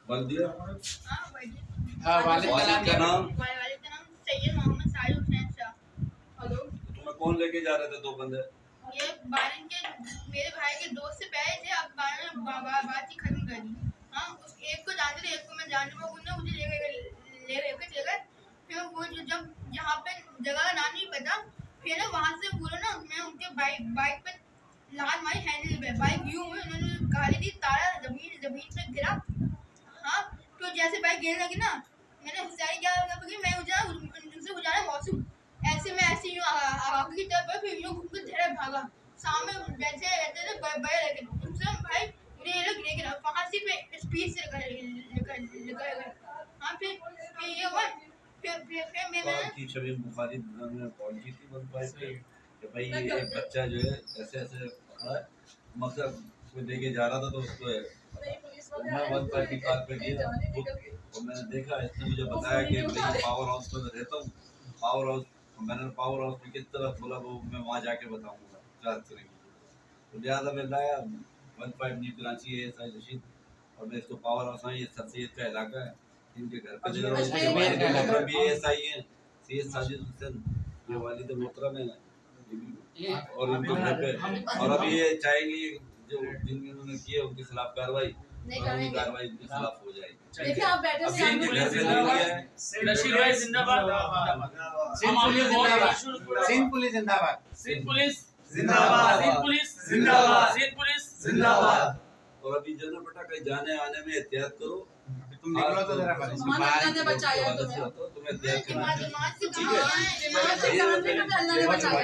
बल्दिया। हाँ वालिद का नाम सैयद मोहम्मद साहिल हुसैन शाह। हेलो, तुम्हें कौन लेके जा रहे थे? दो बंदे ये बारन के मेरे भाई के दोस्त से पहले थे, अब बात ही खत्म कर दी। हाँ, उस एक को जानते थे, एक को मैं जानता हूँ। उन्होंने मुझे ले गए चले गए। फिर वो जब यहाँ पे जगह का नाम नहीं पता, फिर ना वहाँ से बोलो ना, मैं उनके बाइक पे लाल मारी हैंडल पे बाइक यूं हुई, उन्होंने गाड़ी दी, तारा जमीन पे गिरा। हाँ, तो जैसे बाइक गिरने लगी ना, मैंने होशियारी क्या मैं उनसे गुजारा मौसम ऐसे में ऐसे यूं आगे की तरफ, फिर यूं घूम के धीरे भागा। सामने बैठे रहते थे बड़े लगे उनसे भाई, मुझे ये लोग लेके फांसी पे स्पीड से निकल गए। हाँ, फिर ये हुआ। फिर मैंने छवि बुखारी ने कॉल की थी वन फाइव पे कि भाई ये बच्चा जो है ऐसे ऐसे मतलब कोई लेके जा रहा था, तो उसको मैं 1 की कार पे गया और मैंने देखा, इसने मुझे बताया कि भाई पावर हाउस में रहता हूँ। पावर हाउस, मैंने पावर हाउस में किस तरफ बोला, वो मैं वहाँ जाके बताऊँगा जांच करेंगे। तो लिहाजा मैं लाया 15 न्यू कराची है एएसआई रशीद, और मैं इसको पावर हाउस में, ये सर सैयद का इलाका है, इनके घर पे भी एएसआई है सैयद साजिद हुसैन, ये वालिद मोहतरम है, और इनके घर पे। और अभी ये चाहेंगे जो जिन इन्होंने किए उनके खिलाफ कार्रवाई उनके खिलाफ हो जाएगी। देखिए आप बैठे अभी इनके घर से ले लिया है। रशीद भाई जिंदाबाद, सिंध पुलिस जिंदाबाद, सिंध पुलिस जिंदाबाद, सिंध पुलिस जिंदाबाद, सिंध पुलिस जिंदाबाद। और अभी जनरल बेटा कहीं जाने आने में एहतियात करो। तुम निकलो तो जरा अल्लाह ने बचाया तुम्हें। तुम्हें एहतियात करना दिमाग से ठीक है। अल्लाह ने बचाया।